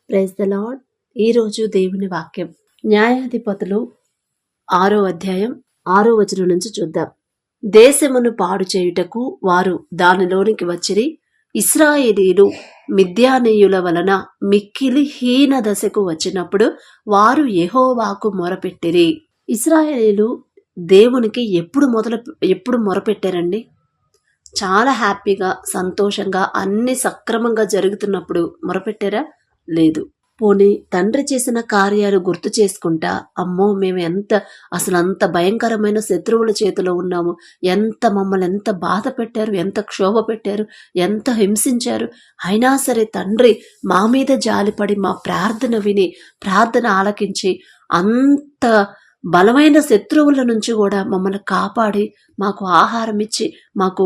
Praise the lord. ఈరోజు దేవుని వాక్యం న్యాయాధిపతులు 6వ అధ్యాయం 6వ వచనం నుంచి చూద్దాం. దేశమును పాడు చేయుటకు వారు దానిలోనికి వచ్చిరి. ఇశ్రాయేలీలు మిద్యానీయుల వలన మిక్కిలి హీన దశకు వచ్చినప్పుడు వారు యెహోవాకు మొరపెట్టిరి. ఇశ్రాయేలీలు దేవునికి ఎప్పుడు మొరపెట్టారండి? చాలా హ్యాపీగా సంతోషంగా అన్ని సక్రమంగా జరుగుతున్నప్పుడు మొరపెట్టారా? లేదు. పోనీ తండ్రి చేసిన కార్యాలు గుర్తు చేసుకుంటా, అమ్మో మేము అసలు అంత భయంకరమైన శత్రువుల చేతిలో ఉన్నాము, మమ్మల్ని ఎంత బాధ పెట్టారు, ఎంత క్షోభ పెట్టారు, ఎంత హింసించారు, అయినా సరే తండ్రి మా మీద జాలిపడి మా ప్రార్థన విని ప్రార్థన ఆలకించి అంత బలమైన శత్రువుల నుంచి కూడా మమ్మల్ని కాపాడి మాకు ఆహారం ఇచ్చి మాకు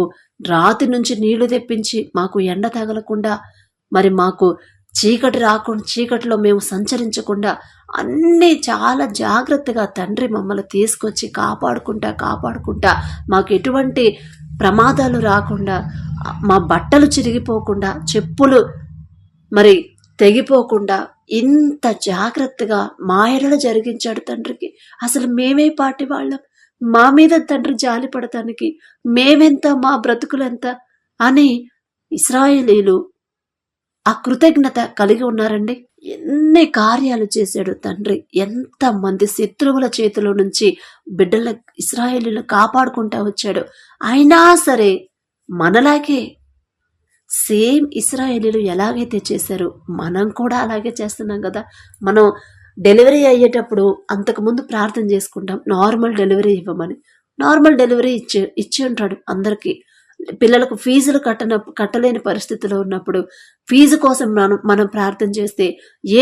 రాతి నుంచి నీళ్లు తెప్పించి మాకు ఎండ తగలకుండా మరి మాకు చీకటిలో మేము సంచరించకుండా అన్నీ చాలా జాగ్రత్తగా తండ్రి మమ్మల్ని తీసుకొచ్చి కాపాడుకుంటా మాకు ఎటువంటి ప్రమాదాలు రాకుండా, మా బట్టలు చిరిగిపోకుండా, చెప్పులు మరి తెగిపోకుండా ఇంత జాగ్రత్తగా మా ఎడల జరిగించాడు తండ్రికి. అసలు మేమే పాటి వాళ్ళం, మా మీద తండ్రి జాలి పడటానికి మేమెంత, మా బ్రతుకులెంత అని ఇశ్రాయేలీలు ఆ కృతజ్ఞత కలిగి ఉన్నారండి. ఎన్ని కార్యాలు చేశాడు తండ్రి, ఎంతమంది శత్రువుల చేతిలో నుంచి బిడ్డల ఇశ్రాయేలీలు కాపాడుకుంటా వచ్చాడు. అయినా సరే మనలాగే సేమ్ ఇశ్రాయేలీలు ఎలాగైతే చేశారో మనం కూడా అలాగే చేస్తున్నాం కదా. మనం డెలివరీ అయ్యేటప్పుడు అంతకుముందు ప్రార్థన చేసుకుంటాం, నార్మల్ డెలివరీ ఇవ్వమని. నార్మల్ డెలివరీ ఇచ్చి ఉంటాడు అందరికీ. పిల్లలకు ఫీజులు కట్టలేని పరిస్థితిలో ఉన్నప్పుడు ఫీజు కోసం మనం ప్రార్థన చేస్తే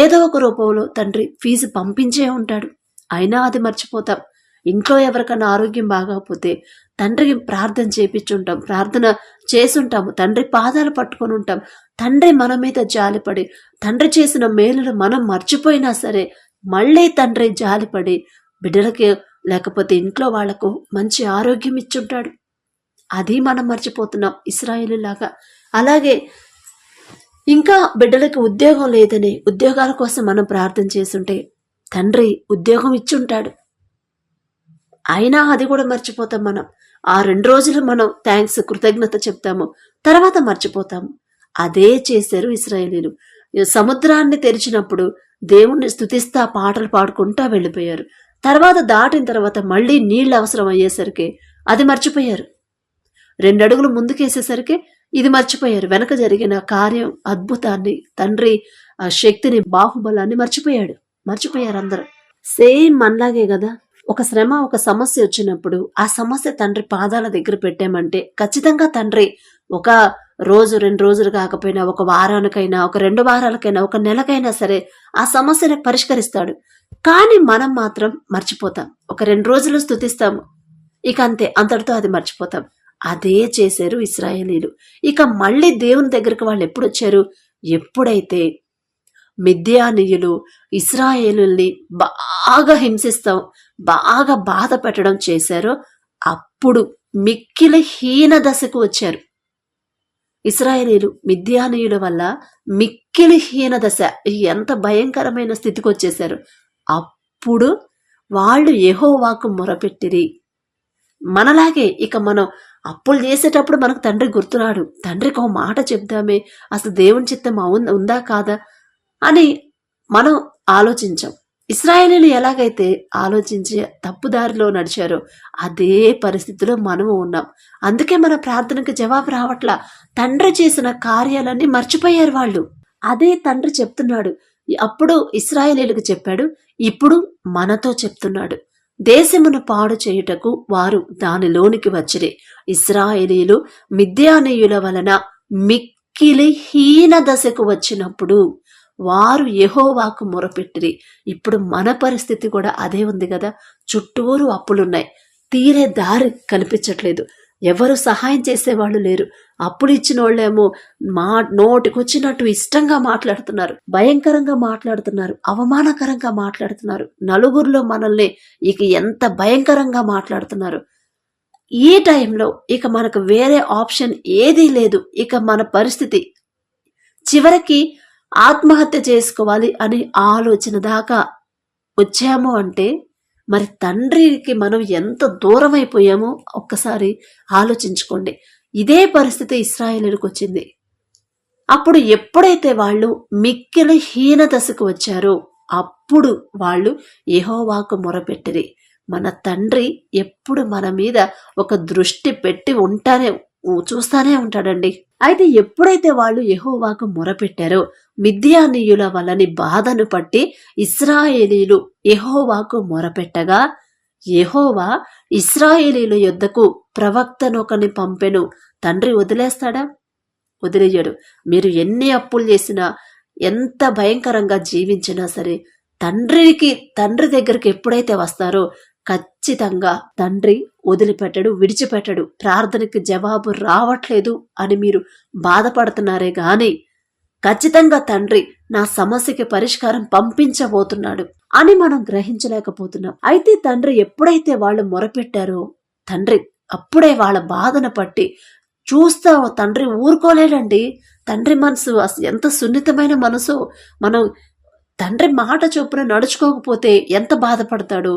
ఏదో ఒక రూపంలో తండ్రి ఫీజు పంపించే ఉంటాడు. అయినా అది మర్చిపోతాం. ఇంట్లో ఎవరికైనా ఆరోగ్యం బాగోకపోతే తండ్రికి ప్రార్థన చేపించుంటాం, ప్రార్థన చేసుంటాము, తండ్రి పాదాలు పట్టుకొని ఉంటాం. తండ్రి మన మీద జాలిపడి తండ్రి చేసిన మేలులు మనం మర్చిపోయినా సరే మళ్ళీ తండ్రి జాలిపడి బిడ్డలకి లేకపోతే ఇంట్లో వాళ్లకు మంచి ఆరోగ్యం ఇచ్చుంటాడు. అది మనం మర్చిపోతున్నాం ఇశ్రాయేలులాగా. అలాగే ఇంకా బిడ్డలకి ఉద్యోగం లేదని ఉద్యోగాల కోసం మనం ప్రార్థన చేస్తుంటే తండ్రి ఉద్యోగం ఇచ్చుంటాడు. అయినా అది కూడా మర్చిపోతాం మనం. ఆ 2 రోజులు మనం థ్యాంక్స్ కృతజ్ఞత చెప్తాము, తర్వాత మర్చిపోతాము. అదే చేశారు ఇశ్రాయేలీలు. సముద్రాన్ని తెరిచినప్పుడు దేవుణ్ణి స్తుతిస్తా పాటలు పాడుకుంటా వెళ్ళిపోయారు. తర్వాత దాటిన తర్వాత మళ్ళీ నీళ్ళు అవసరం అయ్యేసరికి అది మర్చిపోయారు. 2 అడుగులు ముందుకేసేసరికి ఇది మర్చిపోయారు. వెనక జరిగిన కార్యం, అద్భుతాన్ని, తండ్రి శక్తిని, బాహుబలాన్ని మర్చిపోయారు అందరూ. సేమ్ మనలాగే కదా. ఒక శ్రమ, ఒక సమస్య వచ్చినప్పుడు ఆ సమస్య తండ్రి పాదాల దగ్గర పెట్టామంటే ఖచ్చితంగా తండ్రి ఒక రోజు 2 రోజులు కాకపోయినా, ఒక వారానికైనా, ఒక 2 వారాలకైనా, ఒక నెలకైనా సరే ఆ సమస్యను పరిష్కరిస్తాడు. కానీ మనం మాత్రం మర్చిపోతాం. ఒక 2 రోజులు స్తుతిస్తాము, ఇక అంతే, అంతటితో అది మర్చిపోతాం. అదే చేశారు ఇశ్రాయేలీలు. ఇక మళ్ళీ దేవుని దగ్గరికి వాళ్ళు ఎప్పుడు వచ్చారు? ఎప్పుడైతే మిద్యానీయులు ఇశ్రాయేలుల్ని బాగా హింసిస్తాం, బాగా బాధ పెట్టడం చేశారో అప్పుడు మిక్కిలి హీన దశకు వచ్చారు ఇశ్రాయేలీలు. మిద్యానీయుల వల్ల మిక్కిలి హీన దశ, ఎంత భయంకరమైన స్థితికి వచ్చేశారు. అప్పుడు వాళ్ళు యెహోవాకు మొరపెట్టిరి. మనలాగే ఇక మనం అప్పులు చేసేటప్పుడు మనకు తండ్రి గుర్తురాడు. తండ్రికి ఒక మాట చెప్దామే, అసలు దేవుని చిత్తం ఉందా కాదా అని మనం ఆలోచించాం. ఇశ్రాయేలీలు ఎలాగైతే ఆలోచించి తప్పుదారిలో నడిచారో అదే పరిస్థితిలో మనము ఉన్నాం. అందుకే మన ప్రార్థనకు జవాబు రావట్లా. తండ్రి చేసిన కార్యాలన్నీ మర్చిపోయారు వాళ్ళు. అదే తండ్రి చెప్తున్నాడు. అప్పుడు ఇశ్రాయేలీలకు చెప్పాడు, ఇప్పుడు మనతో చెప్తున్నాడు. దేశమును పాడు చేయుటకు వారు దానిలోనికి వచ్చిరి. ఇశ్రాయేలీలు మిద్యానీయుల వలన మిక్కిలి హీన దశకు వచ్చినప్పుడు వారు యెహోవాకు మొరపెట్టిరి. ఇప్పుడు మన పరిస్థితి కూడా అదే ఉంది కదా. చుట్టూరు అప్పులున్నాయి, తీరే దారి కనిపించట్లేదు, ఎవరు సహాయం చేసేవాళ్ళు లేరు. అప్పులు ఇచ్చిన వాళ్ళేమో నోటికొచ్చినట్టు ఇష్టంగా మాట్లాడుతున్నారు, భయంకరంగా మాట్లాడుతున్నారు, అవమానకరంగా మాట్లాడుతున్నారు. నలుగురిలో మనల్ని ఇక ఎంత భయంకరంగా మాట్లాడుతున్నారు. ఈ టైంలో ఇక మనకు వేరే ఆప్షన్ ఏదీ లేదు. ఇక మన పరిస్థితి చివరికి ఆత్మహత్య చేసుకోవాలి అని ఆలోచన దాకా వచ్చాము అంటే మరి తండ్రికి మనం ఎంత దూరం అయిపోయామో ఒక్కసారి ఆలోచించుకోండి. ఇదే పరిస్థితి ఇశ్రాయేలీయులకు వచ్చింది. అప్పుడు ఎప్పుడైతే వాళ్ళు మిక్కిలి హీన దశకు వచ్చారో అప్పుడు వాళ్ళు యెహోవాకు మొరపెట్టిరి. మన తండ్రి ఎప్పుడు మన మీద ఒక దృష్టి పెట్టి చూస్తానే ఉంటాడండి. అయితే ఎప్పుడైతే వాళ్ళు యెహోవాకు మొరపెట్టారో మిద్యానీయుల వలని బాధను పట్టి ఇశ్రాయేలీయులు యెహోవాకు మొరపెట్టగా యెహోవా ఇశ్రాయేలీయుల యొద్దకు ప్రవక్తనొకని పంపెను. తండ్రి వదిలేస్తాడా? వదిలేయడు. మీరు ఎన్ని అప్పులు చేసినా, ఎంత భయంకరంగా జీవించినా సరే తండ్రి దగ్గరికి ఎప్పుడైతే వస్తారో ఖచ్చితంగా తండ్రి వదిలిపెట్టడు, విడిచిపెట్టడు. ప్రార్థనకి జవాబు రావట్లేదు అని మీరు బాధపడుతున్నారే గాని ఖచ్చితంగా తండ్రి నా సమస్యకి పరిష్కారం పంపించబోతున్నాడు అని మనం గ్రహించలేకపోతున్నాం. అయితే తండ్రి ఎప్పుడైతే వాళ్ళు మొరపెట్టారో తండ్రి అప్పుడే వాళ్ళ బాధను పట్టి చూస్తా తండ్రి ఊరుకోలేడండి. తండ్రి మనసు ఎంత సున్నితమైన మనసు. మనం తండ్రి మాట చొప్పున నడుచుకోకపోతే ఎంత బాధపడతాడు.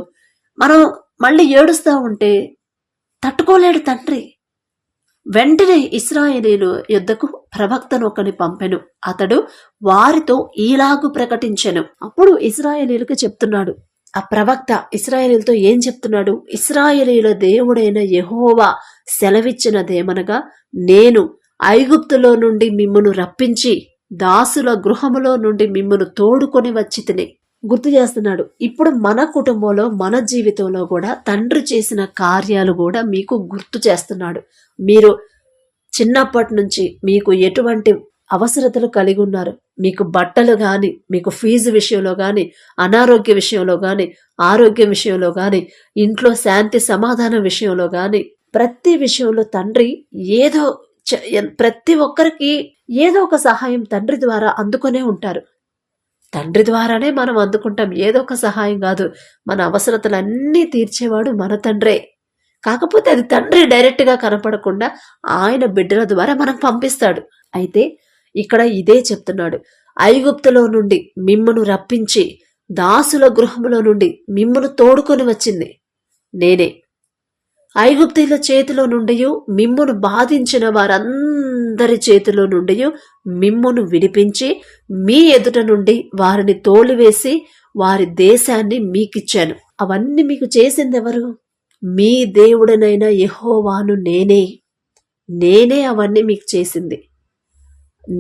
మనం మళ్ళీ ఏడుస్తూ ఉంటే తట్టుకోలేడు తండ్రి. వెంటనే ఇశ్రాయేలీయుల యొద్దకు ప్రవక్తను ఒకని పంపెను. అతడు వారితో ఈలాగు ప్రకటించెను. అప్పుడు ఇశ్రాయేలీయులకు చెప్తున్నాడు. ఆ ప్రవక్త ఇశ్రాయేలీయులతో ఏం చెప్తున్నాడు? ఇశ్రాయేలీయుల దేవుడైన యెహోవా సెలవిచ్చినదేమనగా, నేను ఐగుప్తులో నుండి మిమ్మును రప్పించి దాసుల గృహములో నుండి మిమ్మును తోడుకొని వచ్చి తిని. గుర్తు చేస్తున్నాడు. ఇప్పుడు మన కుటుంబంలో మన జీవితంలో కూడా తండ్రి చేసిన కార్యాలు కూడా మీకు గుర్తు చేస్తున్నాడు. మీరు చిన్నప్పటి నుంచి మీకు ఎటువంటి అవసరతలు కలిగి ఉన్నారు, మీకు బట్టలు కానీ, మీకు ఫీజు విషయంలో కానీ, అనారోగ్య విషయంలో కానీ, ఆరోగ్య విషయంలో కానీ, ఇంట్లో శాంతి సమాధానం విషయంలో కానీ, ప్రతి విషయంలో తండ్రి ప్రతి ఒక్కరికి ఏదో ఒక సహాయం తండ్రి ద్వారా అందుకునే ఉంటారు. తండ్రి ద్వారానే మనం అందుకుంటాం. ఏదో ఒక సహాయం కాదు, మన అవసరతలన్నీ తీర్చేవాడు మన తండ్రే. కాకపోతే అది తండ్రి డైరెక్ట్గా కనపడకుండా ఆయన బిడ్డల ద్వారా మనకు పంపిస్తాడు. అయితే ఇక్కడ ఇదే చెప్తున్నాడు. ఐగుప్తులో నుండి మిమ్మును రప్పించి దాసుల గృహములో నుండి మిమ్మును తోడుకొని వచ్చింది నేనే. ఐగుప్తీయుల చేతిలో నుండి మిమ్మును బాధించిన వారందరి చేతిలో నుండి మిమ్మును విడిపించి మీ ఎదుట నుండి వారిని తోలివేసి వారి దేశాన్ని మీకిచ్చాను. అవన్నీ మీకు చేసిందెవరు? మీ దేవుడనైన యెహోవాను నేనే అవన్నీ మీకు చేసింది.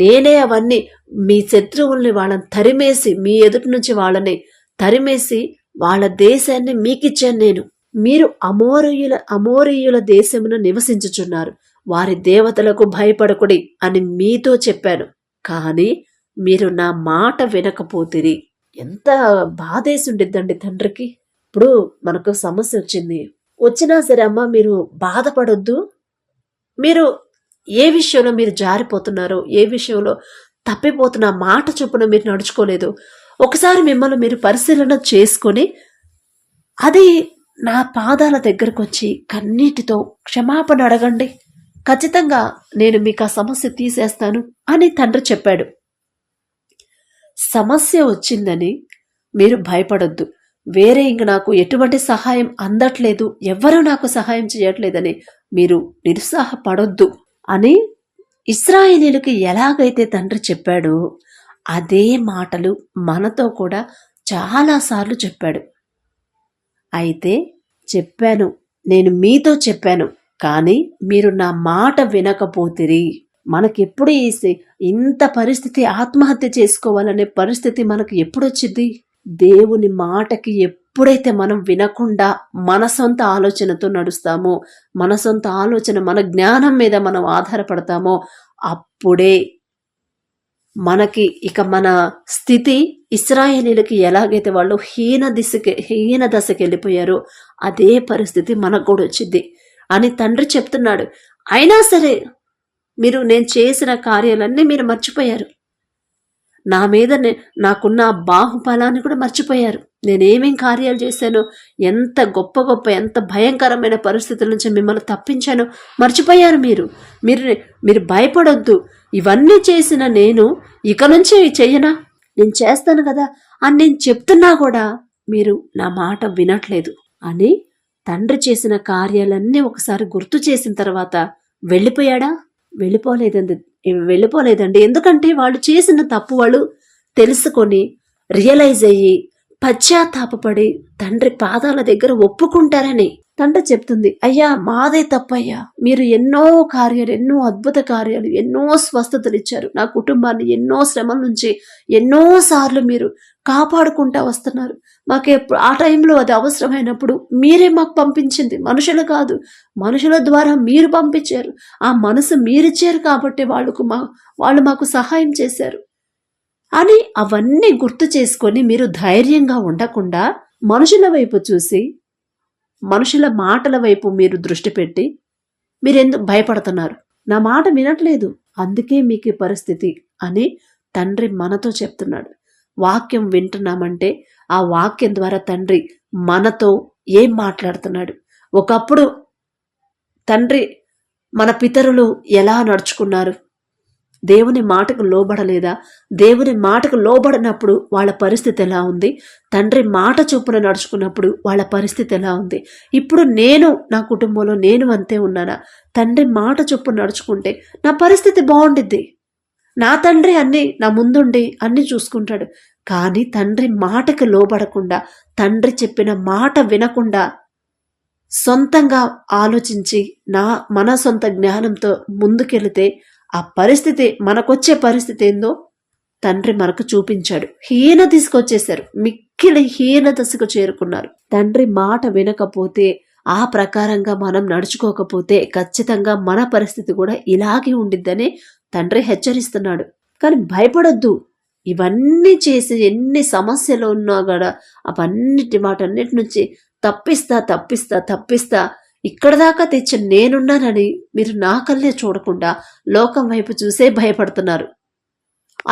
నేనే అవన్నీ మీ శత్రువుల్ని వాళ్ళని తరిమేసి, మీ ఎదుటి నుంచి వాళ్ళని తరిమేసి వాళ్ళ దేశాన్ని మీకిచ్చాను నేను. మీరు అమోరీయుల దేశమును నివసించుచున్నారు, వారి దేవతలకు భయపడకుడి అని మీతో చెప్పాను. కానీ మీరు నా మాట వినకపోతిరి. ఎంత బాధేసి ఉండిద్దండి తండ్రికి. ఇప్పుడు మనకు సమస్య వచ్చినా సరే అమ్మ మీరు బాధపడొద్దు. మీరు ఏ విషయంలో మీరు జారిపోతున్నారో, ఏ విషయంలో తప్పిపోతున్న మాట చొప్పున మీరు నడుచుకోలేదు, ఒకసారి మిమ్మల్ని మీరు పరిశీలన చేసుకొని అది నా పాదాల దగ్గరకు వచ్చి కన్నీటితో క్షమాపణ అడగండి, ఖచ్చితంగా నేను మీకు ఆ సమస్య తీసేస్తాను అని తండ్రి చెప్పాడు. సమస్య వచ్చిందని మీరు భయపడొద్దు. వేరే ఇంక నాకు ఎటువంటి సహాయం అందట్లేదు, ఎవ్వరూ నాకు సహాయం చేయట్లేదని మీరు నిరుత్సాహపడొద్దు అని ఇశ్రాయేలీయులకి ఎలాగైతే తండ్రి చెప్పాడో అదే మాటలు మనతో కూడా చాలాసార్లు చెప్పాడు. అయితే చెప్పాను, నేను మీతో చెప్పాను, కానీ మీరు నా మాట వినకపోతిరి. మనకెప్పుడు ఇంత పరిస్థితి, ఆత్మహత్య చేసుకోవాలనే పరిస్థితి మనకు ఎప్పుడొచ్చింది? దేవుని మాటకి ఎప్పుడైతే మనం వినకుండా మన సొంత ఆలోచనతో నడుస్తామో, మన సొంత ఆలోచన, మన జ్ఞానం మీద మనం ఆధారపడతామో అప్పుడే మనకి ఇక మన స్థితి ఇశ్రాయేలీయులకి ఎలాగైతే వాళ్ళు హీన దశకి వెళ్ళిపోయారో అదే పరిస్థితి మనకు కూడా వచ్చింది అని తండ్రి చెప్తున్నాడు. అయినా సరే నేను చేసిన కార్యాలన్నీ మీరు మర్చిపోయారు. నా మీద నాకున్న బాహుబలాన్ని కూడా మర్చిపోయారు. నేనేమేం కార్యాలు చేశానో, ఎంత గొప్ప ఎంత భయంకరమైన పరిస్థితుల నుంచి మిమ్మల్ని తప్పించానో మర్చిపోయారు. మీరు భయపడొద్దు. ఇవన్నీ చేసిన నేను ఇక నుంచి చెయ్యనా? నేను చేస్తాను కదా అని నేను చెప్తున్నా కూడా మీరు నా మాట వినట్లేదు అని తండ్రి చేసిన కార్యాలన్నీ ఒకసారి గుర్తు చేసిన తర్వాత వెళ్ళిపోయాడా? వెళ్ళిపోలేదండి. ఎందుకంటే వాళ్ళు చేసిన తప్పు వాళ్ళు తెలుసుకొని రియలైజ్ అయ్యి పశ్చాత్తాపపడి తండ్రి పాదాల దగ్గర ఒప్పుకుంటారని తండ్రి చెప్తుంది, అయ్యా మాదే తప్పయ్యా, మీరు ఎన్నో కార్యాలు, ఎన్నో అద్భుత కార్యాలు, ఎన్నో స్వస్థతలు ఇచ్చారు, నా కుటుంబాన్ని ఎన్నో శ్రమల నుంచి ఎన్నో సార్లు మీరు కాపాడుకుంటా వస్తున్నారు. మాకు ఆ టైంలో అది అవసరమైనప్పుడు మీరే మాకు పంపించింది, మనుషులు కాదు, మనుషుల ద్వారా మీరు పంపించారు. ఆ మనసు మీరిచ్చారు కాబట్టి వాళ్ళు మాకు సహాయం చేశారు అని అవన్నీ గుర్తు చేసుకొని మీరు ధైర్యంగా ఉండకుండా మనుషుల వైపు చూసి మనుషుల మాటల వైపు మీరు దృష్టి పెట్టి మీరెందుకు భయపడుతున్నారు? నా మాట వినట్లేదు, అందుకే మీకు ఈ పరిస్థితి అని తండ్రి మనతో చెప్తున్నాడు. వాక్యం వింటున్నామంటే ఆ వాక్యం ద్వారా తండ్రి మనతో ఏం మాట్లాడుతున్నాడు? ఒకప్పుడు తండ్రి మన పితరులు ఎలా నడుచుకున్నారు? దేవుని మాటకు లోబడలేదా? దేవుని మాటకు లోబడినప్పుడు వాళ్ళ పరిస్థితి ఎలా ఉంది? తండ్రి మాట చొప్పున నడుచుకున్నప్పుడు వాళ్ళ పరిస్థితి ఎలా ఉంది? ఇప్పుడు నేను నా కుటుంబంలో నేను అంతే ఉన్నానా? తండ్రి మాట చొప్పున నడుచుకుంటే నా పరిస్థితి బాగుండిద్ది. నా తండ్రి అన్నీ నా ముందుండి అన్నీ చూసుకుంటాడు. కానీ తండ్రి మాటకు లోబడకుండా, తండ్రి చెప్పిన మాట వినకుండా సొంతంగా ఆలోచించి మన సొంత జ్ఞానంతో ముందుకెళితే ఆ పరిస్థితి, మనకొచ్చే పరిస్థితి ఏందో తండ్రి మనకు చూపించాడు. హీన తీసుకొచ్చేశారు, మిక్కిలి హీన దశకు చేరుకున్నారు. తండ్రి మాట వినకపోతే, ఆ ప్రకారంగా మనం నడుచుకోకపోతే ఖచ్చితంగా మన పరిస్థితి కూడా ఇలాగే ఉండిద్దని తండ్రి హెచ్చరిస్తున్నాడు. కానీ భయపడొద్దు. ఇవన్నీ చేసి ఎన్ని సమస్యలు ఉన్నా కూడా వాటన్నిటి నుంచి తప్పిస్తా ఇక్కడ దాకా తెచ్చి నేనున్నానని మీరు నా కళ్ళే చూడకుండా లోకం వైపు చూసే భయపడుతున్నారు.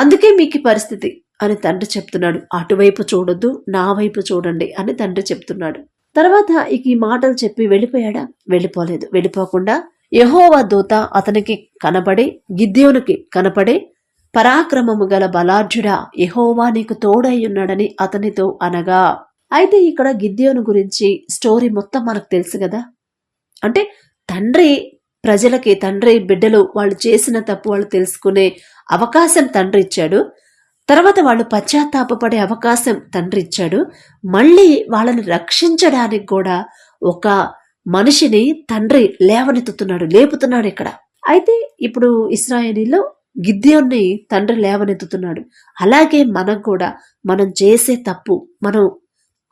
అందుకే మీకు పరిస్థితి అని తండ్రి చెప్తున్నాడు. అటువైపు చూడొద్దు, నా వైపు చూడండి అని తండ్రి చెప్తున్నాడు. తర్వాత ఈ మాటలు చెప్పి వెళ్ళిపోయాడా? వెళ్ళిపోలేదు. వెళ్ళిపోకుండా యెహోవా దూత అతనికి కనబడి, గిద్యోనుకి కనపడి, పరాక్రమము గల బలాఢ్యుడా, యెహోవా నీకు తోడై అతనితో అనగా. అయితే ఇక్కడ గిద్యోను గురించి స్టోరీ మొత్తం మనకు తెలుసు కదా. అంటే తండ్రి ప్రజలకి, తండ్రి బిడ్డలు వాళ్ళు చేసిన తప్పు వాళ్ళు తెలుసుకునే అవకాశం తండ్రి ఇచ్చాడు. తర్వాత వాళ్ళు పశ్చాత్తాపపడే అవకాశం తండ్రి ఇచ్చాడు. మళ్ళీ వాళ్ళని రక్షించడానికి కూడా ఒక మనిషిని తండ్రి లేపుతున్నాడు ఇక్కడ. అయితే ఇప్పుడు ఇశ్రాయేలీలో గిద్యోన్ని తండ్రి లేవనెత్తుతున్నాడు. అలాగే మనకు కూడా మనం చేసే తప్పు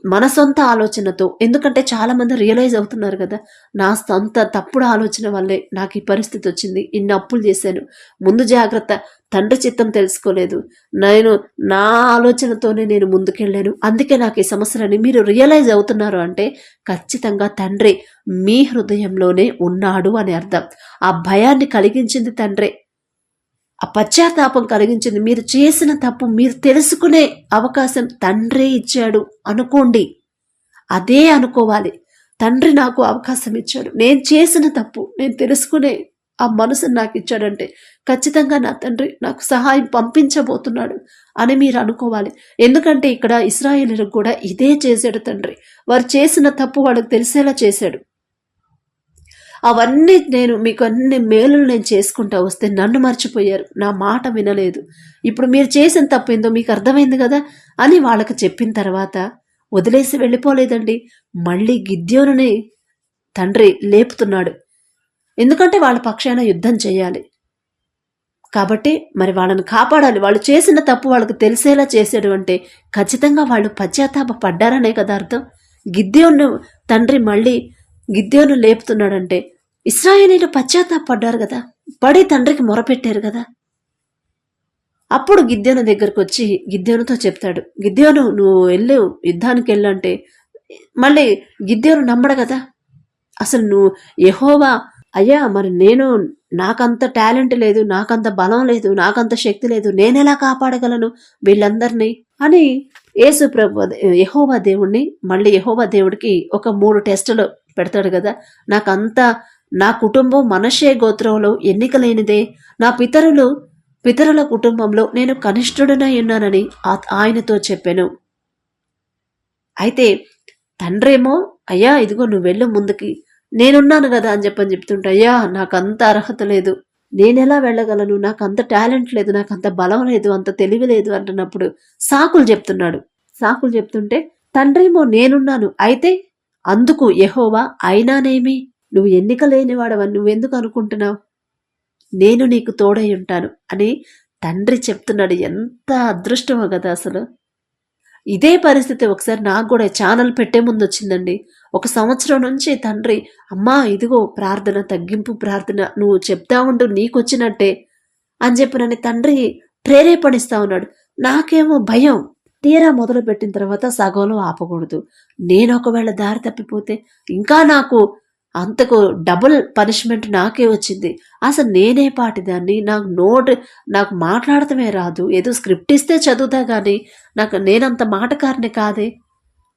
మన సొంత ఆలోచనతో, ఎందుకంటే చాలా మంది రియలైజ్ అవుతున్నారు కదా, నా సొంత తప్పుడు ఆలోచన వల్లే నాకు ఈ పరిస్థితి వచ్చింది, ఇన్ని అప్పులు చేశాను, ముందు జాగ్రత్త, తండ్రి చిత్తం తెలుసుకోలేదు, నా ఆలోచనతోనే నేను ముందుకెళ్ళాను, అందుకే నాకు ఈ సమస్యలని మీరు రియలైజ్ అవుతున్నారు అంటే ఖచ్చితంగా తండ్రి మీ హృదయంలోనే ఉన్నాడు అని అర్థం. ఆ భయాన్ని కలిగించింది తండ్రే, ఆ పశ్చాత్తాపం కలిగించింది. మీరు చేసిన తప్పు మీరు తెలుసుకునే అవకాశం తండ్రే ఇచ్చాడు అనుకోండి. అదే అనుకోవాలి. తండ్రి నాకు అవకాశం ఇచ్చాడు, నేను చేసిన తప్పు నేను తెలుసుకునే ఆ మనసును నాకు ఇచ్చాడంటే ఖచ్చితంగా నా తండ్రి నాకు సహాయం పంపించబోతున్నాడు అని మీరు అనుకోవాలి. ఎందుకంటే ఇక్కడ ఇశ్రాయేలీయులకు కూడా ఇదే చేశాడు తండ్రి. వారు చేసిన తప్పు వాళ్ళకి తెలిసేలా చేశాడు. అవన్నీ మీకు అన్ని మేలులు నేను చేసుకుంటా వస్తే నన్ను మర్చిపోయారు, నా మాట వినలేదు, ఇప్పుడు మీరు చేసిన తప్పు ఏందో మీకు అర్థమైంది కదా అని వాళ్ళకి చెప్పిన తర్వాత వదిలేసి వెళ్ళిపోలేదండి. మళ్ళీ గిద్యోనుని తండ్రి లేపుతున్నాడు. ఎందుకంటే వాళ్ళ పక్షాన యుద్ధం చేయాలి కాబట్టి మరి వాళ్ళని కాపాడాలి. వాళ్ళు చేసిన తప్పు వాళ్ళకి తెలిసేలా చేశాడు అంటే ఖచ్చితంగా వాళ్ళు పశ్చాత్తాప పడ్డారనే కదా అర్థం. గిద్యోను తండ్రి మళ్ళీ గిద్యోను లేపుతున్నాడంటే ఇశ్రాయేలీయులు పశ్చాత్తాపడ్డారు కదా, పడి తండ్రికి మొరపెట్టారు కదా. అప్పుడు గిద్యోను దగ్గరకు వచ్చి గిద్యోనుతో చెప్తాడు, గిద్యోను నువ్వు యుద్ధానికి వెళ్ళంటే మళ్ళీ గిద్యోను నమ్మడు కదా. అసలు నువ్వు యెహోవా అయ్యా, మరి నాకంత టాలెంట్ లేదు, నాకంత బలం లేదు, నాకంత శక్తి లేదు, నేనెలా కాపాడగలను వీళ్ళందరినీ అని యెహోవా దేవుణ్ణి మళ్ళీ యెహోవా దేవుడికి ఒక 3 టెస్టులు పెడతాడు కదా. నా కుటుంబం మనష్షే గోత్రంలో ఎన్నిక లేనిదే, నా పితరులు పితరుల కుటుంబంలో నేను కనిష్ఠుడనై ఉన్నానని ఆయనతో చెప్పాను. అయితే తండ్రేమో, అయ్యా ఇదిగో నువ్వు వెళ్ళు ముందుకి, నేనున్నాను కదా అని చెప్తుంటే, అయ్యా నాకంత అర్హత లేదు, నేనెలా వెళ్ళగలను, నాకు అంత టాలెంట్ లేదు, నాకు అంత బలం లేదు, అంత తెలివి లేదు అంటున్నప్పుడు సాకులు చెప్తుంటే తండ్రేమో నేనున్నాను, అయితే అందుకు యెహోవా అయినానేమి, నువ్వు ఎన్నిక లేనివాడవని నువ్వెందుకు అనుకుంటున్నావు, నేను నీకు తోడై ఉంటాను అని తండ్రి చెప్తున్నాడు. ఎంత అదృష్టమో కదా అసలు. ఇదే పరిస్థితి ఒకసారి నాకు కూడా ఛానల్ పెట్టే ముందు వచ్చిందండి. 1 సంవత్సరం నుంచి తండ్రి, అమ్మా ఇదిగో ప్రార్థన, తగ్గింపు ప్రార్థన, నువ్వు చెప్తా ఉండు నీకొచ్చినట్టే అని చెప్పి నన్ను తండ్రి ప్రేరేపణిస్తా ఉన్నాడు. నాకేమో భయం. తీరా మొదలు పెట్టిన తర్వాత సగంలో ఆపకూడదు, నేను ఒకవేళ దారి తప్పిపోతే ఇంకా నాకు అంతకు డబుల్ పనిష్మెంట్ నాకే వచ్చింది. అసలు నేనే పాటిదాన్ని, నాకు మాట్లాడటమే రాదు, ఏదో స్క్రిప్ట్ ఇస్తే చదువుతా కానీ నేనంత మాటకారిని కాదే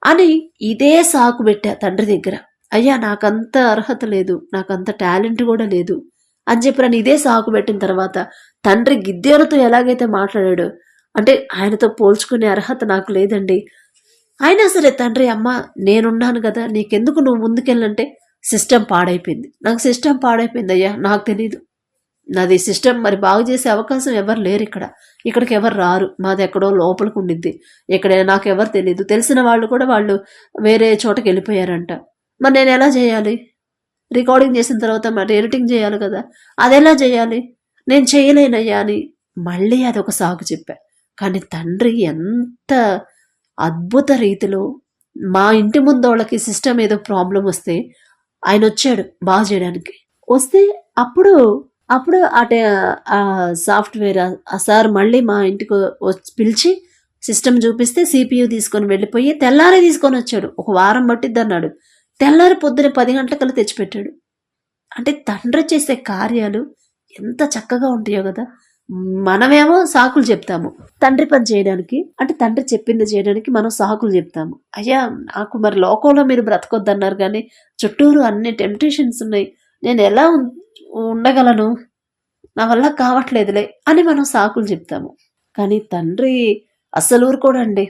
అని ఇదే సాకు పెట్టా తండ్రి దగ్గర. అయ్యా నాకంత అర్హత లేదు, నాకంత టాలెంట్ కూడా లేదు అని చెప్పి నన్ను ఇదే సాకు పెట్టిన తర్వాత తండ్రి గిద్యోనుతో ఎలాగైతే మాట్లాడాడో, అంటే ఆయనతో పోల్చుకునే అర్హత నాకు లేదండి. అయినా సరే తండ్రి, అమ్మ నేనున్నాను కదా, నీకెందుకు, నువ్వు ముందుకెళ్ళంటే సిస్టమ్ పాడైపోయింది. నాకు సిస్టమ్ పాడైపోయింది అయ్యా, నాకు తెలీదు, నాది సిస్టమ్ మరి బాగు చేసే అవకాశం ఎవరు లేరు ఇక్కడికి ఎవరు రారు, మాది ఎక్కడో లోపలికి ఉండిద్ది, ఇక్కడ నాకు ఎవరు తెలీదు, తెలిసిన వాళ్ళు కూడా వాళ్ళు వేరే చోటకి వెళ్ళిపోయారంట. మరి నేను ఎలా చేయాలి, రికార్డింగ్ చేసిన తర్వాత మరి ఎడిటింగ్ చేయాలి కదా, అది ఎలా చేయాలి, నేను చేయలేనయ్యా అని మళ్ళీ అదొక సాగు చెప్పా. కానీ తండ్రి ఎంత అద్భుత రీతిలో, మా ఇంటి ముందు వాళ్ళకి సిస్టమ్ ఏదో ప్రాబ్లం వస్తే ఆయన వచ్చాడు బాగు చేయడానికి. వస్తే అప్పుడు ఆ సాఫ్ట్వేర్ ఆ సార్ మళ్ళీ మా ఇంటికి పిలిచి సిస్టమ్ చూపిస్తే CPU తీసుకొని వెళ్ళిపోయి తెల్లారే తీసుకొని వచ్చాడు. 1 వారం పట్టిద్ది అన్నాడు. తెల్లారి పొద్దున 10 గంటలకల్లా తెచ్చిపెట్టాడు. అంటే తండ్రి చేసే కార్యాలు ఎంత చక్కగా ఉంటాయో కదా. మనమేమో సాకులు చెప్తాము తండ్రి పని చేయడానికి, అంటే తండ్రి చెప్పింది చేయడానికి మనం సాకులు చెప్తాము. అయ్యా నాకు మరి లోకంలో మీరు బ్రతకొద్దన్నారు కానీ చుట్టూరు అన్ని టెంప్టేషన్స్ ఉన్నాయి, నేను ఎలా ఉండగలను, నా వల్ల కావట్లేదులే అని మనం సాకులు చెప్తాము. కానీ తండ్రి అస్సలు ఊరుకోడండి.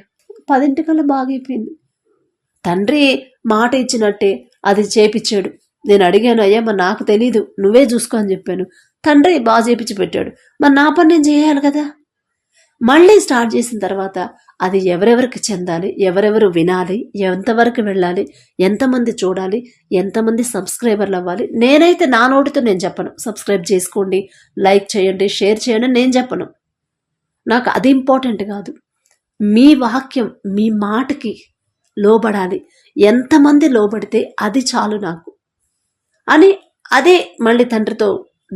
10 బాగైపోయింది. తండ్రి మాట ఇచ్చినట్టే అది చేపించాడు. నేను అడిగాను, అయ్యా మరి నాకు తెలీదు, నువ్వే చూసుకో అని చెప్పాను. తండ్రి బాగా చేపించి పెట్టాడు. మరి నా పని నేను చేయాలి కదా. మళ్ళీ స్టార్ట్ చేసిన తర్వాత అది ఎవరెవరికి చెందాలి, ఎవరెవరు వినాలి, ఎంతవరకు వెళ్ళాలి, ఎంతమంది చూడాలి, ఎంతమంది సబ్స్క్రైబర్లు అవ్వాలి, నేనైతే నా నోటితో నేను చెప్పను. సబ్స్క్రైబ్ చేసుకోండి, లైక్ చేయండి, షేర్ చేయండి నేను చెప్పను. నాకు అది ఇంపార్టెంట్ కాదు. మీ వాక్యం, మీ మాటకి లోబడాలి. ఎంతమంది లోబడితే అది చాలు నాకు అని అదే మళ్ళీ తండ్రితో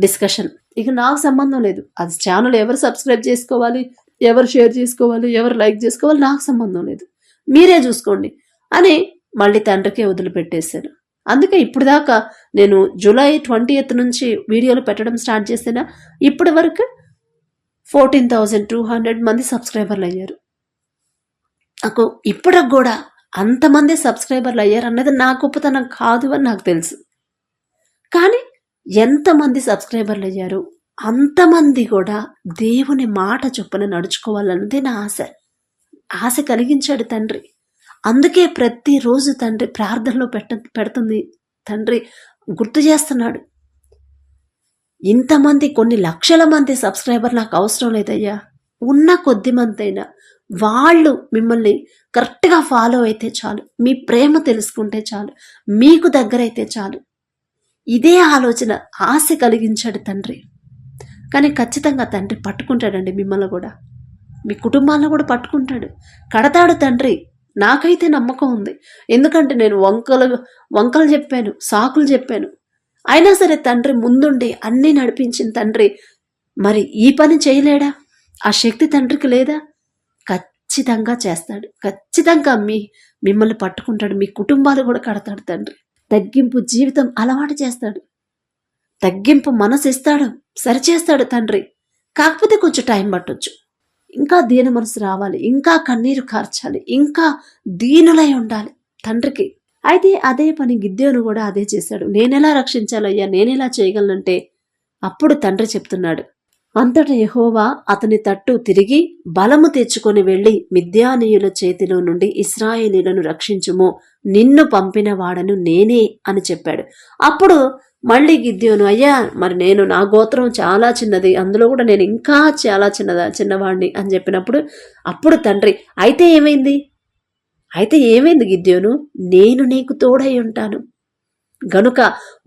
డిస్కషన్. ఇక నాకు సంబంధం లేదు, అది ఛానల్ ఎవరు సబ్స్క్రైబ్ చేసుకోవాలి, ఎవరు షేర్ చేసుకోవాలి, ఎవరు లైక్ చేసుకోవాలి, నాకు సంబంధం లేదు, మీరే చూసుకోండి అని మళ్ళీ తండ్రికే వదిలిపెట్టేశాను. అందుకే ఇప్పుడు దాకా నేను జూలై 20th నుంచి వీడియోలు పెట్టడం స్టార్ట్ చేసినా ఇప్పటి వరకు 14,200 మంది సబ్స్క్రైబర్లు అయ్యారు. నాకు ఇప్పటికి కూడా అంతమంది సబ్స్క్రైబర్లు అయ్యారు అన్నది నా గొప్పతనం కాదు అని నాకు తెలుసు. కానీ ఎంతమంది సబ్స్క్రైబర్లు అయ్యారు అంతమంది కూడా దేవుని మాట చొప్పున నడుచుకోవాలన్నదే నా ఆశ కలిగించాడు తండ్రి. అందుకే ప్రతిరోజు తండ్రి ప్రార్థనలో పెడుతుంది తండ్రి గుర్తు చేస్తున్నాడు. ఇంతమంది కొన్ని లక్షల మంది సబ్స్క్రైబర్ నాకు అవసరం లేదయ్యా, ఉన్న కొద్ది మంది అయినా వాళ్ళు మిమ్మల్ని కరెక్ట్గా ఫాలో అయితే చాలు, మీ ప్రేమ తెలుసుకుంటే చాలు, మీకు దగ్గరైతే చాలు. ఇదే ఆలోచన ఆశ కలిగించాడు తండ్రి. కానీ ఖచ్చితంగా తండ్రి పట్టుకుంటాడండి, మిమ్మల్ని కూడా మీ కుటుంబాలను కూడా పట్టుకుంటాడు, కడతాడు తండ్రి. నాకైతే నమ్మకం ఉంది. ఎందుకంటే నేను వంకలు చెప్పాను, సాకులు చెప్పాను, అయినా సరే తండ్రి ముందుండి అన్నీ నడిపించిన తండ్రి మరి ఈ పని చేయలేడా? ఆ శక్తి తండ్రికి లేదా? ఖచ్చితంగా చేస్తాడు. ఖచ్చితంగా మిమ్మల్ని పట్టుకుంటాడు, మీ కుటుంబాలు కూడా కడతాడు తండ్రి. తగ్గింపు జీవితం అలవాటు చేస్తాడు, తగ్గింపు మనసు ఇస్తాడు, సరిచేస్తాడు తండ్రి. కాకపోతే కొంచెం టైం పట్టొచ్చు. ఇంకా దీన మనసు రావాలి, ఇంకా కన్నీరు కార్చాలి, ఇంకా దీనులై ఉండాలి తండ్రికి. అయితే అదే పని గిద్యోను కూడా అదే చేశాడు. నేనెలా రక్షించాలయ్యా, నేనెలా చేయగలనంటే అప్పుడు తండ్రి చెప్తున్నాడు, అంతటా యెహోవా అతని తట్టు తిరిగి బలము తెచ్చుకొని వెళ్లి మిద్యానీయుల చేతిలో నుండి ఇశ్రాయేలీయులను రక్షించుము, నిన్ను పంపిన వాడను నేనే అని చెప్పాడు. అప్పుడు మళ్ళీ గిద్యోను, అయ్యా మరి నా గోత్రం చాలా చిన్నది, అందులో కూడా నేను ఇంకా చాలా చిన్నవాడిని అని చెప్పినప్పుడు అప్పుడు తండ్రి, అయితే ఏమైంది గిద్యోను, నేను నీకు తోడై ఉంటాను గనుక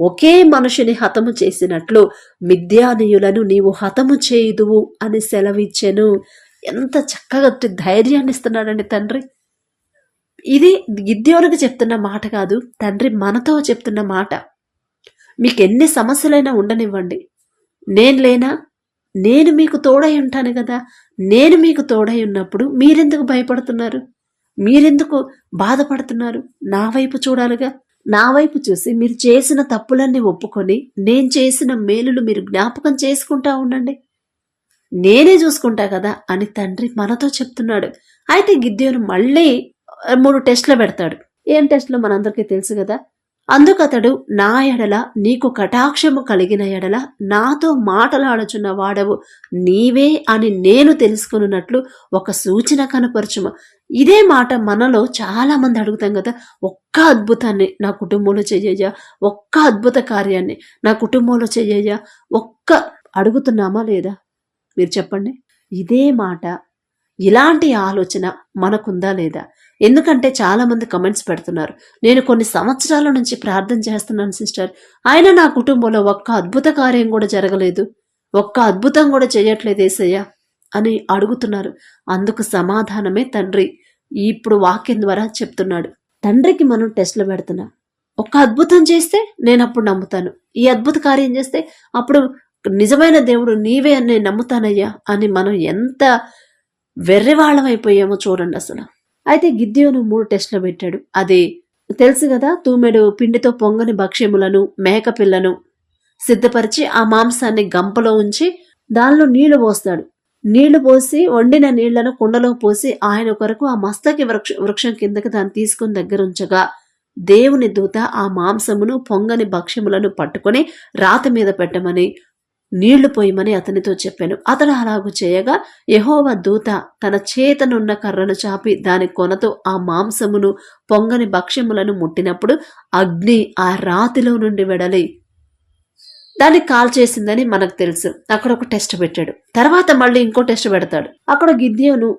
ఒకే మనుషుని హతము చేసినట్లు మిద్యానీయులను నీవు హతము చేయుదువు అని సెలవిచ్చెను. ఎంత చక్కగా ధైర్యాన్ని ఇస్తున్నాడండి తండ్రి. ఇది గిద్యోనుకు చెప్తున్న మాట కాదు, తండ్రి మనతో చెప్తున్న మాట. మీకు ఎన్ని సమస్యలైనా ఉండనివ్వండి, నేను మీకు తోడై ఉంటాను కదా. నేను మీకు తోడై ఉన్నప్పుడు మీరెందుకు భయపడుతున్నారు, మీరెందుకు బాధపడుతున్నారు? నా వైపు చూడాలిగా. నా వైపు చూసి మీరు చేసిన తప్పులన్నీ ఒప్పుకొని నేను చేసిన మేలులు మీరు జ్ఞాపకం చేసుకుంటా ఉండండి, నేనే చూసుకుంటా కదా అని తండ్రి మనతో చెప్తున్నాడు. అయితే గిద్యోను మళ్ళీ 3 టెస్టులు పెడతాడు. ఏం టెస్టులు మనందరికీ తెలుసు కదా. అందుకతడు, నా ఎడల నీకు కటాక్షము కలిగిన ఎడల నాతో మాటలాడుచున్న వాడవు నీవే అని నేను తెలుసుకున్నట్లు ఒక సూచన కనపరచుము. ఇదే మాట మనలో చాలా మంది అడుగుతాం కదా, ఒక్క అద్భుతాన్ని నా కుటుంబంలో చెయ్యయ్యా, ఒక్క అద్భుత కార్యాన్ని నా కుటుంబంలో చెయ్యయ్యా, అడుగుతున్నామా లేదా? మీరు చెప్పండి. ఇదే మాట, ఇలాంటి ఆలోచన మనకుందా లేదా? ఎందుకంటే చాలా మంది కమెంట్స్ పెడుతున్నారు, నేను కొన్ని సంవత్సరాల నుంచి ప్రార్థన చేస్తున్నాను సిస్టర్, అయినా నా కుటుంబంలో ఒక్క అద్భుత కార్యం కూడా జరగలేదు, ఒక్క అద్భుతం కూడా చేయట్లేదు యేసయ్య అని అడుగుతున్నారు. అందుకు సమాధానమే తండ్రి ఇప్పుడు వాక్యం ద్వారా చెప్తున్నాడు. తండ్రికి మనం టెస్టులు పెడుతున్నాం. ఒక్క అద్భుతం చేస్తే నేను అప్పుడు నమ్ముతాను, ఈ అద్భుత కార్యం చేస్తే అప్పుడు నిజమైన దేవుడు నీవే అని నేను నమ్ముతానయ్యా అని మనం ఎంత వెర్రివాళ్ళం అయిపోయామో చూడండి అసలు. అయితే గిద్యోను 3 టెస్టులు పెట్టాడు. అది తెలుసు కదా, తూమెడు పిండితో పొంగని భక్ష్యములను మేకపిల్లను సిద్ధపరిచి ఆ మాంసాన్ని గంపలో ఉంచి దానిలో నీళ్లు పోస్తాడు. నీళ్లు పోసి వండిన నీళ్లను కుండలో పోసి ఆయన కొరకు ఆ మస్తకి వృక్షం కిందకి దాన్ని తీసుకుని దగ్గర ఉంచగా దేవుని దూత ఆ మాంసమును పొంగని భక్ష్యములను పట్టుకొని రాతి మీద పెట్టమని నీళ్లు పోయమని అతనితో చెప్పాను. అతడు అలాగూ చేయగా యెహోవా దూత తన చేతనున్న కర్రను చాపి దాని కొనతో ఆ మాంసమును పొంగని భక్ష్యములను ముట్టినప్పుడు అగ్ని ఆ రాతిలో నుండి వెడలి దాన్ని కాల్చేసిందని మనకు తెలుసు. అక్కడ ఒక టెస్ట్ పెట్టాడు. తర్వాత మళ్ళీ ఇంకో టెస్ట్ పెడతాడు. అక్కడ గిద్యోను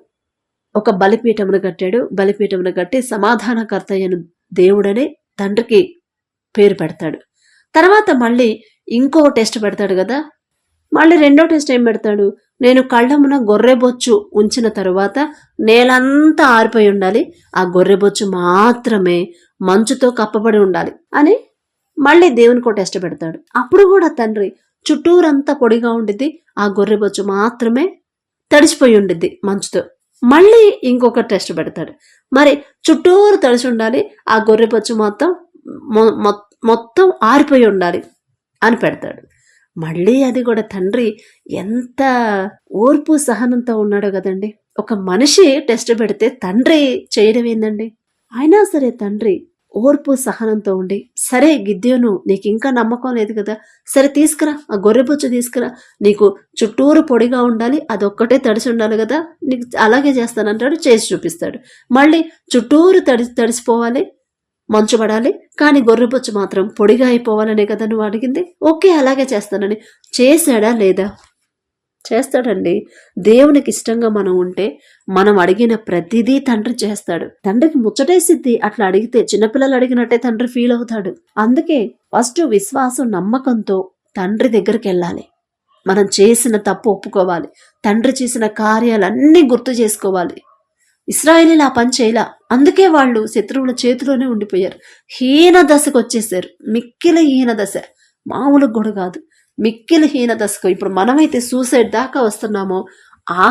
ఒక బలిపీఠమును కట్టాడు. బలిపీఠమును కట్టి సమాధానకర్త అయిన దేవుడని తండ్రికి పేరు పెడతాడు. తర్వాత మళ్ళీ ఇంకో టెస్ట్ పెడతాడు కదా. మళ్ళీ 2వ టెస్ట్ ఏం పెడతాడు, నేను కళ్ళమున గొర్రెబొచ్చు ఉంచిన తరువాత నేలంతా ఆరిపోయి ఉండాలి, ఆ గొర్రెబొచ్చు మాత్రమే మంచుతో కప్పబడి ఉండాలి అని మళ్ళీ దేవునికో టెస్ట్ పెడతాడు. అప్పుడు కూడా తండ్రి చుట్టూరంతా పొడిగా ఉండిద్ది, ఆ గొర్రెబొచ్చు మాత్రమే తడిసిపోయి ఉండిద్ది మంచుతో. మళ్ళీ ఇంకొక టెస్ట్ పెడతాడు, మరి చుట్టూరు తడిసి ఉండాలి, ఆ గొర్రెబొచ్చు మొత్తం ఆరిపోయి ఉండాలి అని పెడతాడు. మళ్ళీ అది కూడా తండ్రి ఎంత ఓర్పు సహనంతో ఉన్నాడో కదండి. ఒక మనిషి టెస్ట్ పెడితే తండ్రి చేయడం ఏందండి? అయినా సరే తండ్రి ఓర్పు సహనంతో ఉండి, సరే గిద్యోను నీకు ఇంకా నమ్మకం లేదు కదా, సరే తీసుకురా, ఆ గొర్రెబొచ్చు తీసుకురా, నీకు చుట్టూరు పొడిగా ఉండాలి, అదొక్కటే తడిసి ఉండాలి కదా, నీకు అలాగే చేస్తానంటాడు. చేసి చూపిస్తాడు. మళ్ళీ చుట్టూరు తడిసిపోవాలి, మంచు పడాలి, కానీ గొర్రెబొచ్చు మాత్రం పొడిగా అయిపోవాలనే కదా నువ్వు అడిగింది. ఓకే, అలాగే చేస్తానని చేశాడా లేదా? చేస్తాడండి. దేవునికి ఇష్టంగా మనం ఉంటే మనం అడిగిన ప్రతిదీ తండ్రి చేస్తాడు. తండ్రికి ముచ్చటేసిద్ది అట్లా అడిగితే. చిన్నపిల్లలు అడిగినట్టే తండ్రి ఫీల్ అవుతాడు. అందుకే ఫస్ట్ విశ్వాసం నమ్మకంతో తండ్రి దగ్గరికి వెళ్ళాలి. మనం చేసిన తప్పు ఒప్పుకోవాలి, తండ్రి చేసిన కార్యాలన్నీ గుర్తు చేసుకోవాలి. ఇశ్రాయేలీలు ఆ పని చేయలా, అందుకే వాళ్ళు శత్రువుల చేతిలోనే ఉండిపోయారు. హీన దశకు వచ్చేసారు, మిక్కిలి హీన దశ, మామూలు కూడా కాదు, మిక్కిలి హీన దశకు. ఇప్పుడు మనమైతే సూసైడ్ దాకా వస్తున్నామో ఆ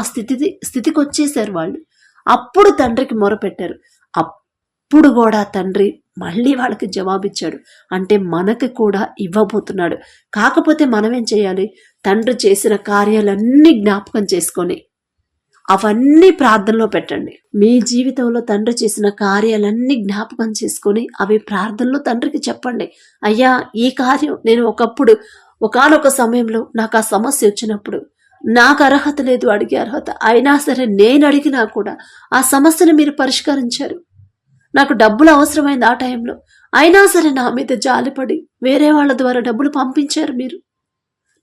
స్థితికి వచ్చేసారు వాళ్ళు. అప్పుడు తండ్రికి మొరపెట్టారు. అప్పుడు కూడా తండ్రి మళ్ళీ వాళ్ళకి జవాబిచ్చాడు. అంటే మనకి కూడా ఇవ్వబోతున్నాడు. కాకపోతే మనమేం చేయాలి? తండ్రి చేసిన కార్యాలన్నీ జ్ఞాపకం చేసుకొని అవన్నీ ప్రార్థనలో పెట్టండి. మీ జీవితంలో తండ్రి చేసిన కార్యాలన్నీ జ్ఞాపకం చేసుకొని అవి ప్రార్థనలో తండ్రికి చెప్పండి. అయ్యా, ఈ కార్యం నేను ఒకప్పుడు ఒకానొక సమయంలో నాకు ఆ సమస్య వచ్చినప్పుడు నాకు అర్హత లేదు అడిగే అర్హత, అయినా సరే నేను అడిగినా కూడా ఆ సమస్యను మీరు పరిష్కరించారు. నాకు డబ్బులు అవసరమైంది ఆ టైంలో, అయినా సరే నా మీద జాలిపడి వేరే వాళ్ళ ద్వారా డబ్బులు పంపించారు మీరు.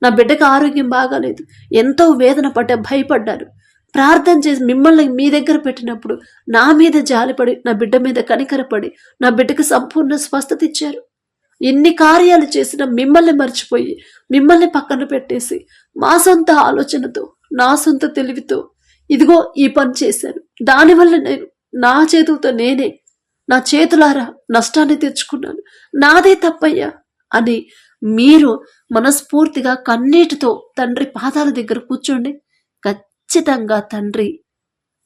నా బిడ్డకు ఆరోగ్యం బాగాలేదు, ఎంతో వేదన పడ్డా, భయపడ్డారు. ప్రార్థన చేసి మిమ్మల్ని మీ దగ్గర పెట్టినప్పుడు నా మీద జాలిపడి, నా బిడ్డ మీద కనికరపడి, నా బిడ్డకు సంపూర్ణ స్వస్థత ఇచ్చారు. ఎన్ని కార్యాలు చేసినా మిమ్మల్ని మర్చిపోయి, మిమ్మల్ని పక్కన పెట్టేసి, మా సొంత ఆలోచనతో, నా సొంత తెలివితో ఇదిగో ఈ పని చేశాను. దానివల్ల నేను నా చేతులతో నేనే నా చేతులారా నష్టాన్ని తెచ్చుకున్నాను, నాదే తప్పయ్యా అని మీరు మనస్ఫూర్తిగా కన్నీటితో తండ్రి పాదాల దగ్గర కూర్చోండి. ఖచ్చితంగా తండ్రి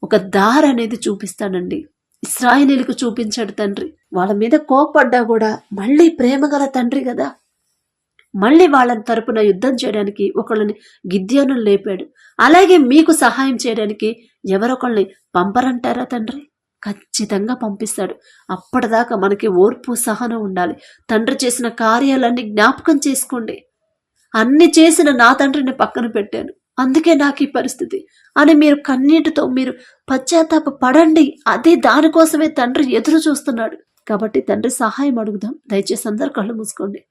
ఒక దారి అనేది చూపిస్తాడండి. ఇశ్రాయేలీయులకు చూపించాడు తండ్రి. వాళ్ళ మీద కోపడ్డా కూడా మళ్ళీ ప్రేమగల తండ్రి కదా, మళ్ళీ వాళ్ళని తరపున యుద్ధం చేయడానికి ఒకళ్ళని గిద్యోను లేపాడు. అలాగే మీకు సహాయం చేయడానికి ఎవరొకళ్ళని పంపరంటారా తండ్రి? ఖచ్చితంగా పంపిస్తాడు. అప్పటిదాకా మనకి ఓర్పు సహనం ఉండాలి. తండ్రి చేసిన కార్యాలన్నీ జ్ఞాపకం చేసుకోండి. అన్ని చేసిన నా తండ్రిని పక్కన పెట్టాను, అందుకే నాకు ఈ పరిస్థితి అని మీరు కన్నీటితో మీరు పశ్చాత్తాప పడండి. అదే దానికోసమే తండ్రి ఎదురు చూస్తున్నాడు. కాబట్టి తండ్రి సహాయం అడుగుదాం. దయచేసి అందరు కళ్ళు మూసుకోండి.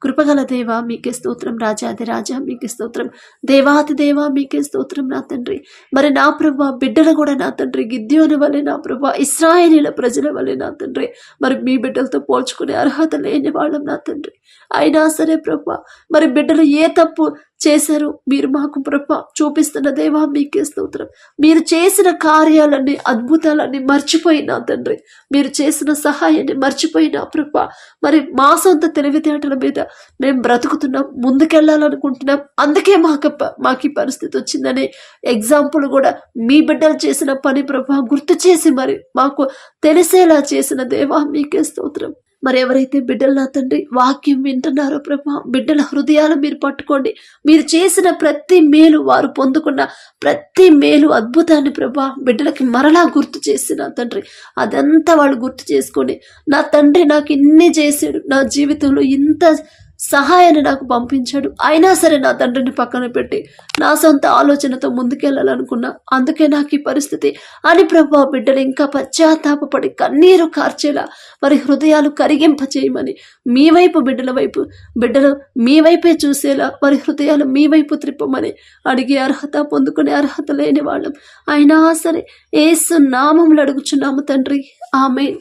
కృపగల దేవా మీకే స్తోత్రం, రాజాది రాజా మీకే స్తోత్రం, దేవాతి దేవా మీకే స్తోత్రం నా తండ్రి. మరి నా ప్రభా బిడ్డలు కూడా నా తండ్రి గిద్యోను వలె, నా ప్రభా ఇశ్రాయేలీల ప్రజల వలె నా తండ్రి, మరి మీ బిడ్డలతో పోల్చుకునే అర్హత లేని వాళ్ళం నా తండ్రి. అయినా సరే ప్రభా మరి బిడ్డలు ఏ తప్పు చేశారు మీరు మాకు ప్రభా చూపిస్తున్న దేవా మీకే స్తోత్రం. మీరు చేసిన కార్యాలన్నీ అద్భుతాలన్నీ మర్చిపోయినా తండ్రి, మీరు చేసిన సహాయాన్ని మర్చిపోయినా ప్రభా, మరి మా సొంత తెలివితేటల మీద మేము బ్రతుకుతున్నాం, ముందుకెళ్ళాలనుకుంటున్నాం, అందుకే మాకు ఈ పరిస్థితి వచ్చిందనే ఎగ్జాంపుల్ కూడా మీ బిడ్డలు చేసిన పని ప్రభా గుర్తు చేసి మరి మాకు తెలిసేలా చేసిన దేవా మీకే స్తోత్రం. మరి ఎవరైతే బిడ్డలు నా తండ్రి వాక్యం వింటున్నారో ప్రభా, బిడ్డల హృదయాలు మీరు పట్టుకోండి. మీరు చేసిన ప్రతి మేలు, వారు పొందుకున్న ప్రతి మేలు అద్భుతాన్ని ప్రభా బిడ్డలకి మరలా గుర్తు చేసిన తండ్రి, అదంతా వాళ్ళు గుర్తు చేసుకొని, నా తండ్రి నాకు ఇన్ని చేశాడు, నా జీవితంలో ఇంత సహాయాన్ని నాకు పంపించాడు, అయినా సరే నా తండ్రిని పక్కన పెట్టి నా సొంత ఆలోచనతో ముందుకెళ్ళాలనుకున్నా, అందుకే నాకు ఈ పరిస్థితి అని ప్రభా బిడ్డలు ఇంకా పశ్చాత్తాపడి కన్నీరు కార్చేలా మరి హృదయాలు కరిగింప చేయమని, మీ వైపు బిడ్డలు మీ వైపే చూసేలా మరి హృదయాలు మీ వైపు త్రిప్పమని అడిగే అర్హత, పొందుకునే అర్హత లేని వాళ్ళం. అయినా సరే యేసు నామములో అడుగుచున్నాము తండ్రి, ఆమేన్.